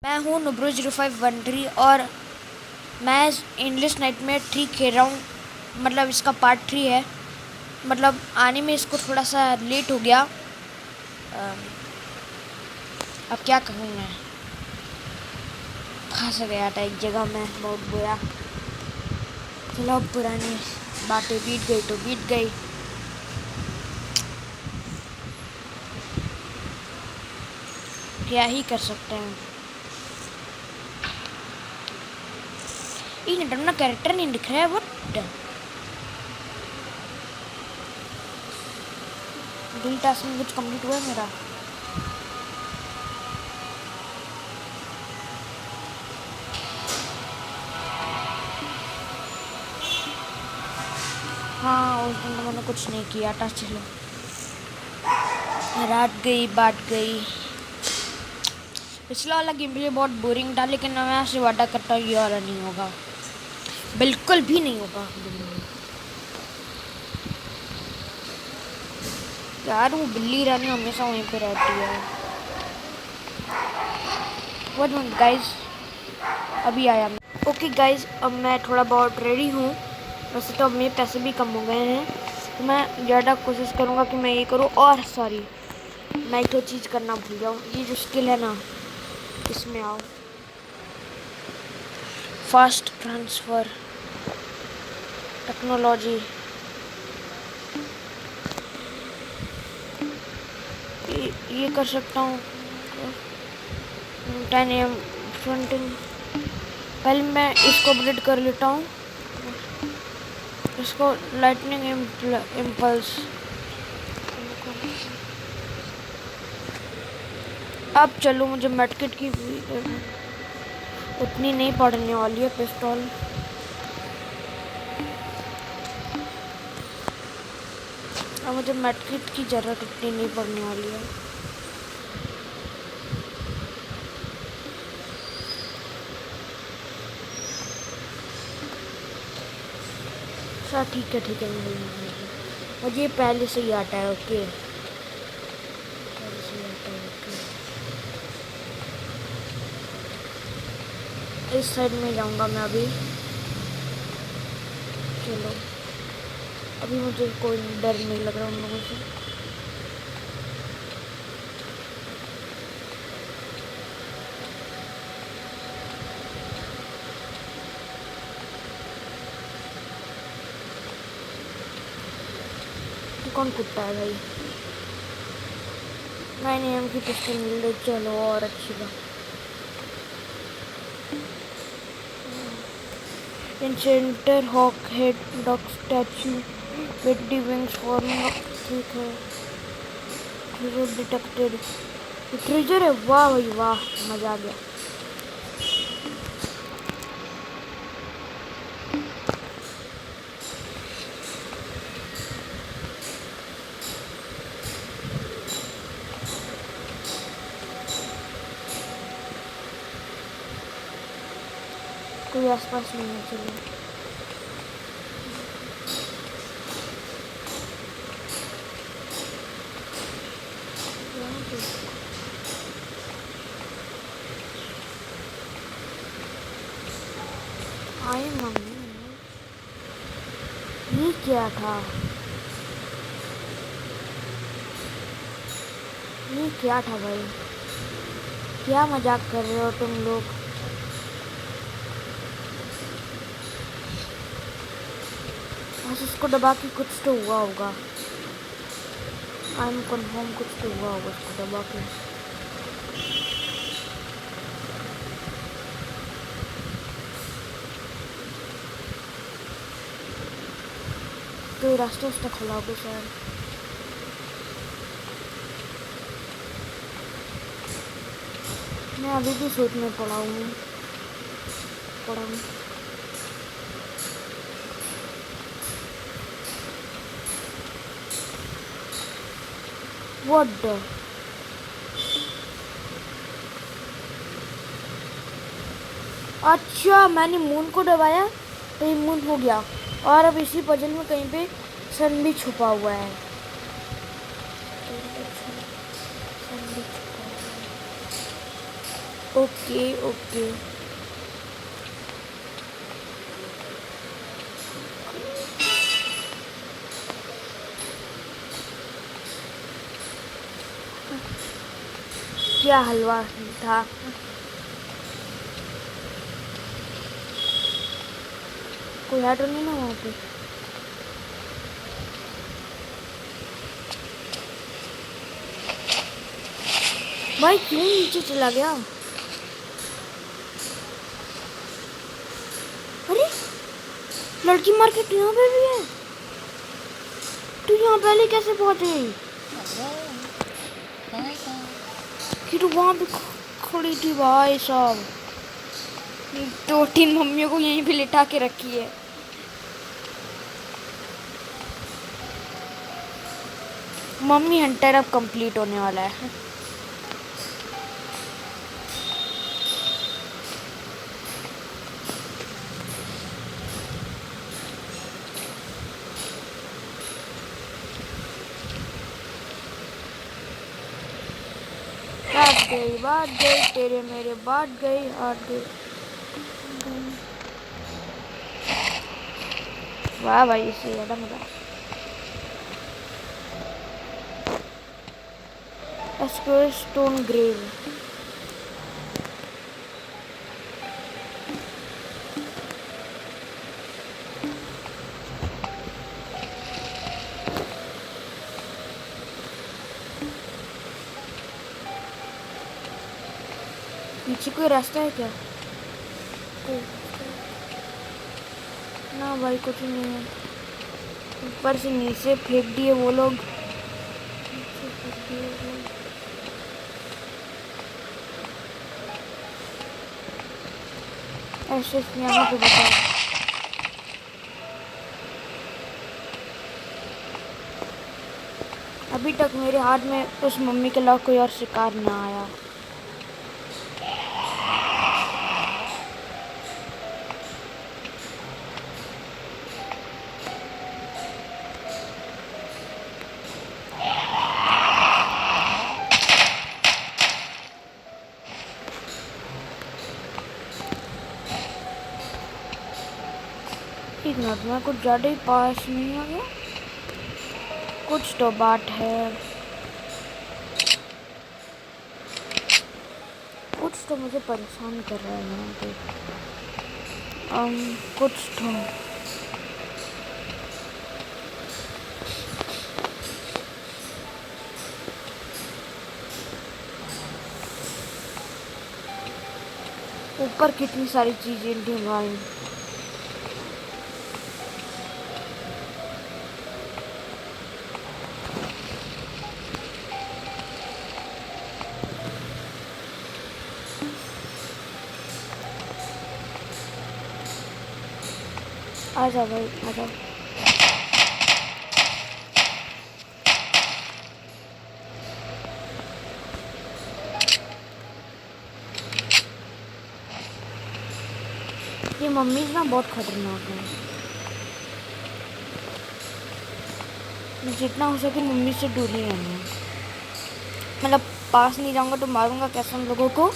मैं हूँ नुब्रो0513 और मैं इंग्लिश नाइटमेयर 3 खेल रहा हूँ। मतलब इसका पार्ट 3 है। मतलब आने में इसको थोड़ा सा लेट हो गया। अब क्या कहूँ मैं, फंस गया था एक जगह में, बहुत बुरा। चलो अब पुरानी बातें बीत गई तो बीत गई। क्या ही कर सकते हैं। ये अपना कैरेक्टर नहीं दिख रहा है। व्हाट ड्रिल टास्क में कुछ कंप्लीट हुआ है मेरा? हाँ, उस दिन तो मैंने कुछ नहीं किया था। चलो, रात गई बात गई। पिछला वाला गेम प्ले बहुत बोरिंग था, लेकिन मैं आपसे वादा करता हूँ ये वाला नहीं होगा, बिल्कुल भी नहीं होगा। यार वो बिल्ली रानी हमेशा वहीं पे रहती है। व्हाट गाइस, अभी आया मैं। ओके गाइस, अब मैं थोड़ा बहुत रेडी हूँ। वैसे तो अब मेरे पैसे भी कम हो गए हैं, तो मैं ज़्यादा कोशिश करूँगा कि मैं ये करूँ। और सॉरी, मैं एक तो चीज़ करना भूल जाऊँ। ये जो स्किल है ना, इसमें आओ, फास्ट ट्रांसफ़र टेक्नोलॉजी। ये कर सकता हूँ 10 AM फ्रंटिंग। पहले मैं इसको अपडेट कर लेता हूँ, इसको लाइटनिंग इम्पल्स। अब चलो, मुझे मेडकिट की उतनी नहीं पड़ने वाली है। पिस्तौल अब मुझे मेडकिट की ज़रूरत उतनी नहीं पड़ने वाली है। अच्छा ठीक है ठीक है, मुझे पहले से ही आता है। ओके, पहले से ही आता है। ओके, इस साइड में जाऊंगा मैं अभी। चलो, अभी मुझे कोई डर नहीं लग रहा उन लोगों से। कौन कुत्ता है भाई? 9 AM की पिस्टल मिल रही, चलो और अच्छी बात। In centre hawk head dog statue with the wings forming. ठीक है, ट्रेजर डिटेक्टेड। ट्रेजर है, वाह भाई वाह, मज़ा आ गया। कोई आसपास नहीं है। चलो, आई मम्मी, ये क्या था? ये क्या था भाई? क्या मजाक कर रहे हो तुम लोग? बस इसको दबा के कुछ तो हुआ होगा। आई एम कन्फर्म, कुछ तो हुआ होगा इसको दबा के। तो रास्ता उसका खुला होगा शायद। मैं अभी भी सोच में पड़ा हूँ। What the? अच्छा, मैंने मून को दबाया तो ये मून हो गया। और अब इसी पजल में कहीं पे सन भी छुपा हुआ है। Okay okay. क्या हलवा था? कोई है तो नहीं ना वहाँ पे? भाई क्यों नीचे चला गया? अरे लड़की मार्केट यहाँ पे भी है? तू यहाँ पहले कैसे पहुँच गई? कि तू वहाँ पे खड़ी थी भाई साहब। 2-3 मम्मियों को यहीं पे लिटा के रखी है। मम्मी हंटर अब कंप्लीट होने वाला है। बात गई तेरे मेरे बात गई हाथ गई। वाह भाई इससे ज़्यादा मजा। Stone grave. पीछे कोई रास्ता है क्या? ना भाई कुछ नहीं है। ऊपर से नीचे फेंक दिए वो लोग। ऐसे यहाँ पे बताओ। अभी तक मेरे हाथ में उस मम्मी के अलावा कोई और शिकार ना आया। एक मिनट में कुछ ज़्यादा ही पास नहीं आ गया। कुछ तो बात है। कुछ तो मुझे परेशान कर रहा है यहाँ पे। कुछ तो ऊपर कितनी सारी चीजें थी भाई। आजा भाई आजा। ये मम्मी ना बहुत खतरनाक है। जितना हो सके मम्मी से दूर ही रहना है। मतलब पास नहीं जाऊंगा तो मारूंगा कैसे उन लोगों को।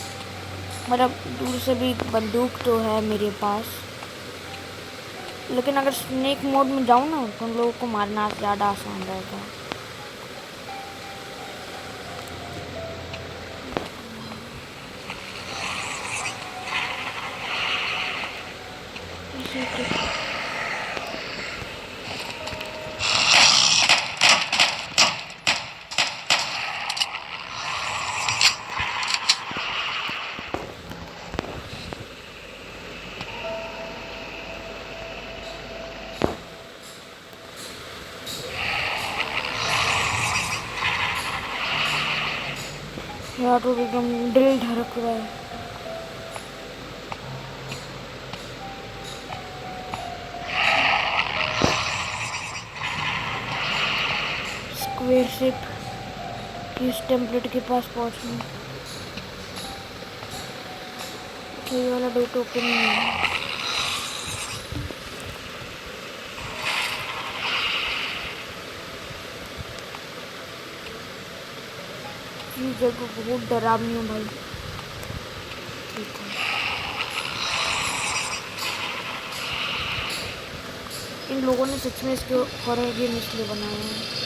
मतलब दूर से भी बंदूक तो है मेरे पास, लेकिन अगर स्नेक मोड में जाऊँ ना तो उन लोगों को मारना ज़्यादा आसान रहेगा। यार तो एकदम दिल धड़क रहा है। स्क्वायर शिप इस टेम्पलेट के पास पहुंचना। ये वाला डोर ओपन नहीं है। ये जगह बहुत डरावनी है भाई। लोगों ने सच में इसको हॉरर गेम इसलिए बनाया है।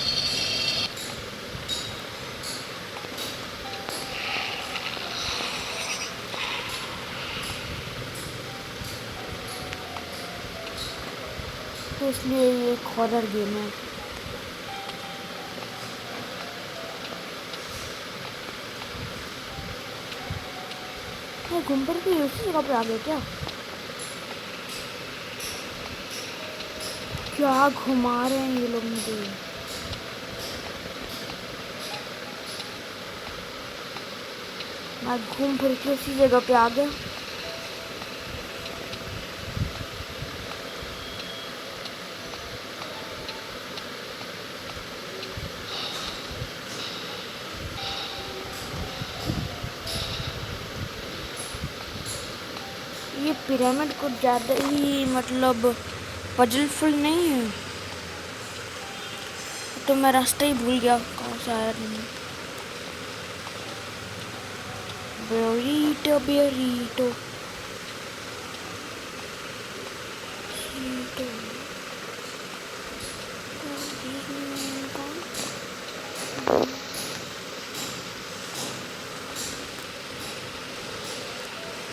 तो इसलिए ये एक हॉरर गेम है। घूम पर भी उसी जगह पे आ गए क्या? क्या घुमा रहे हैं ये लोग मुझे। मैं घूम फिर के उसी जगह पे आ गया। ये पिरामिड कुछ ज़्यादा ही मतलब पजलफुल नहीं है। तो मैं रास्ता ही भूल गया कहाँ से आया था। Burrito, burrito.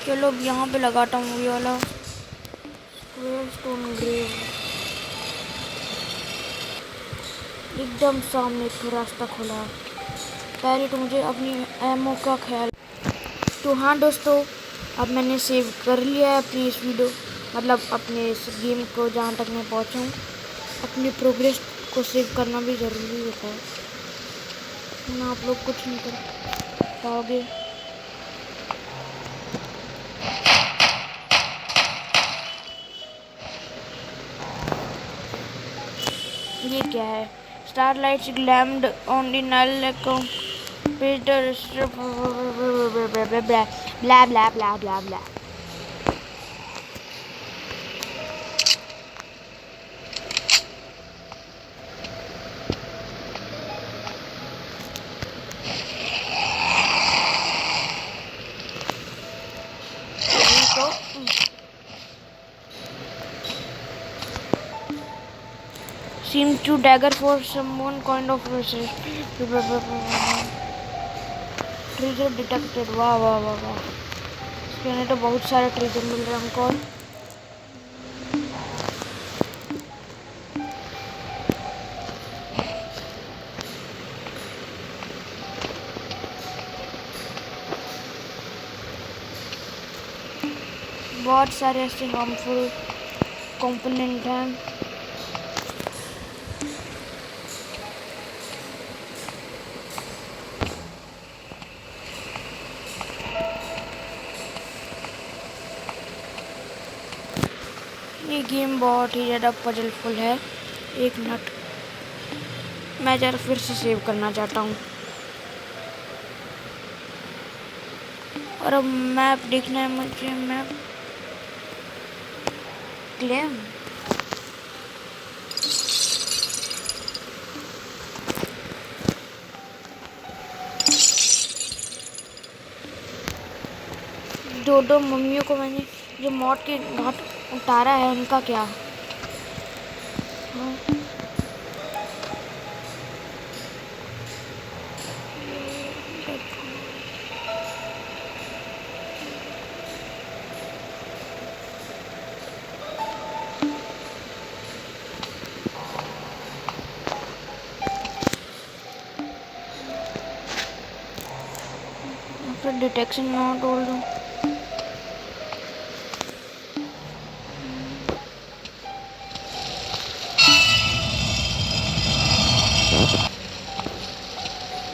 चलो अब यहाँ पे लगाता हूँ ये वाला स्क्वायर स्टोन ग्रेव। एकदम सामने एक रास्ता खुला। पहले तो मुझे अपनी एमओ का ख्याल। तो हाँ दोस्तों, अब मैंने सेव कर लिया है अपनी इस वीडियो, मतलब अपने इस गेम को जहाँ तक मैं पहुँचा हूँ। अपनी प्रोग्रेस को सेव करना भी ज़रूरी होता है ना, आप लोग कुछ नहीं कर पाओगे। ये क्या है? Starlights gleamed on the Nile page blah blah blah blah blah. Seems to dagger for someone kind of treasure detected. वाह वाह वाह वाह, इसके अंदर तो बहुत सारे ट्रेजर मिल रहे हैं हमको। बहुत सारे ऐसे हार्मफुल कंपोनेंट हैं। ये गेम बहुत ही ज़्यादा पजलफुल है। एक मिनट, मैं ज़रा फिर से सेव करना चाहता हूँ। और अब मैप देखना है मुझे। मैप क्लेम दो मम्मियों को मैंने जो मौत के घाट उतारा है, उनका क्या? फिर detection not hold.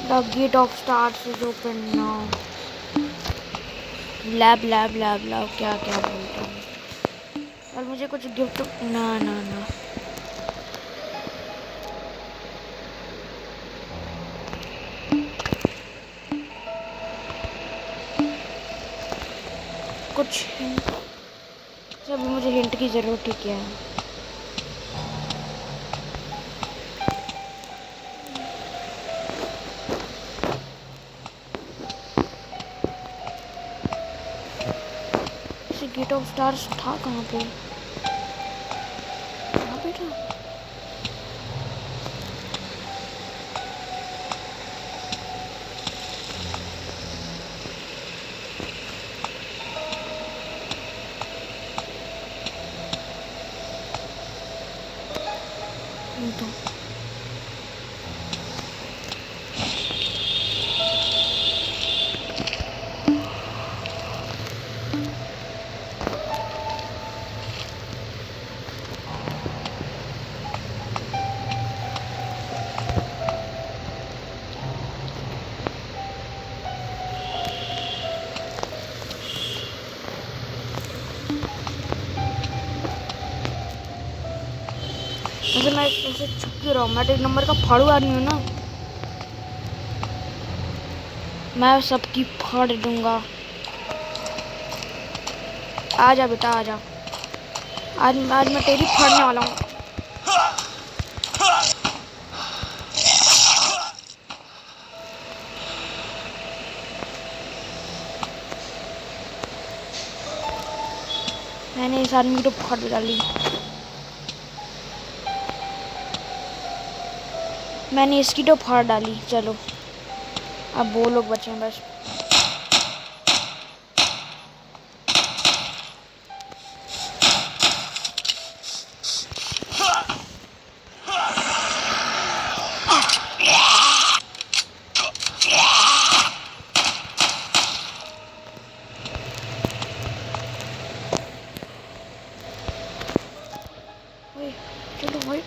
The gate of stars is open now. Lab lab lab lab क्या क्या बोलता हूँ। और मुझे कुछ गिफ्ट ना ना ना। कुछ हिंट, अभी मुझे हिंट की ज़रूरत ही क्या है। गेट ऑफ स्टार्स था कहाँ पे? कहाँ पे बेटा। तो वैसे मैं ऐसे छुप क्यों रहा हूँ? मैं तो एक नंबर का फाड़ू आदमी हूँ ना। मैं सबकी फाड़ दूंगा। आजा बेटा आजा। आज मैं तेरी फाड़ने वाला हूँ। मैंने इस आदमी की तो फाड़ डाली। मैंने इसकी तो फाड़ डाली। चलो अब वो लोग बचे हैं बस। चलो भाई।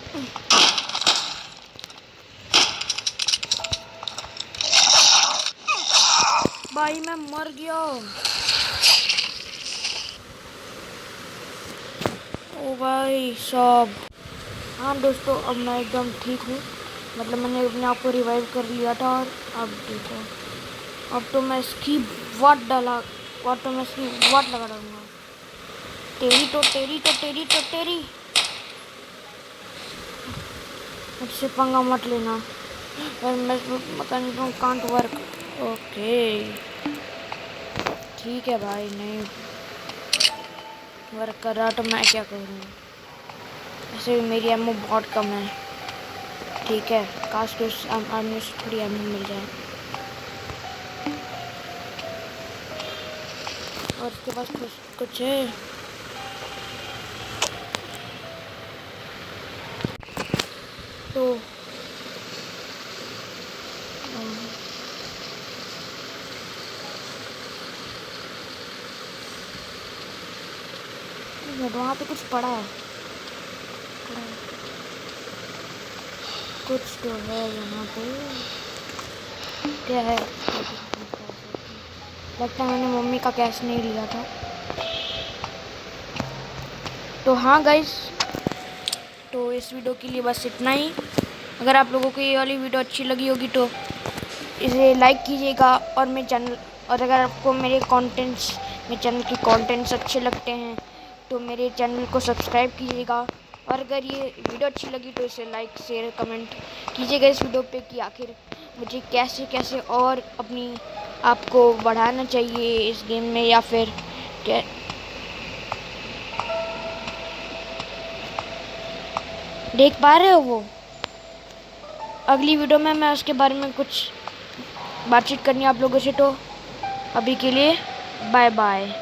भाई मैं मर गया। ओ भाई साहब। हाँ दोस्तों अब मैं एकदम ठीक हूँ। मतलब मैंने अपने आप को रिवाइव कर लिया था और अब देखो अब तो मैं इसकी वाट डाला। वाट तो मैं इसकी वाट लगा डालूंगा। तेरी तो तेरी तो तेरी तो तेरी। मुझसे पंगा मत लेना। Mechanism can't work. ओके ठीक है भाई। नहीं वर्क कर रहा तो मैं क्या करूँ? वैसे भी मेरी एमओ बहुत कम है। ठीक है काश को उस आदमी से थोड़ी एमओ मिल जाए। और उसके पास कुछ है। तो वहाँ पे कुछ पड़ा है। कुछ तो है यहाँ पे। क्या है? लगता है मैंने मम्मी का कैश नहीं लिया था। तो हाँ गाइस तो इस वीडियो के लिए बस इतना ही। अगर आप लोगों को ये वाली वीडियो अच्छी लगी होगी तो इसे लाइक कीजिएगा। और मेरे चैनल और अगर आपको मेरे चैनल के कंटेंट्स अच्छे लगते हैं तो मेरे चैनल को सब्सक्राइब कीजिएगा। और अगर ये वीडियो अच्छी लगी तो इसे लाइक शेयर कमेंट कीजिएगा इस वीडियो पे कि आखिर मुझे कैसे कैसे और अपनी आपको बढ़ाना चाहिए इस गेम में या फिर क्या। देख पा रहे हो वो? अगली वीडियो में मैं उसके बारे में कुछ बातचीत करनी है आप लोगों से। तो अभी के लिए बाय बाय।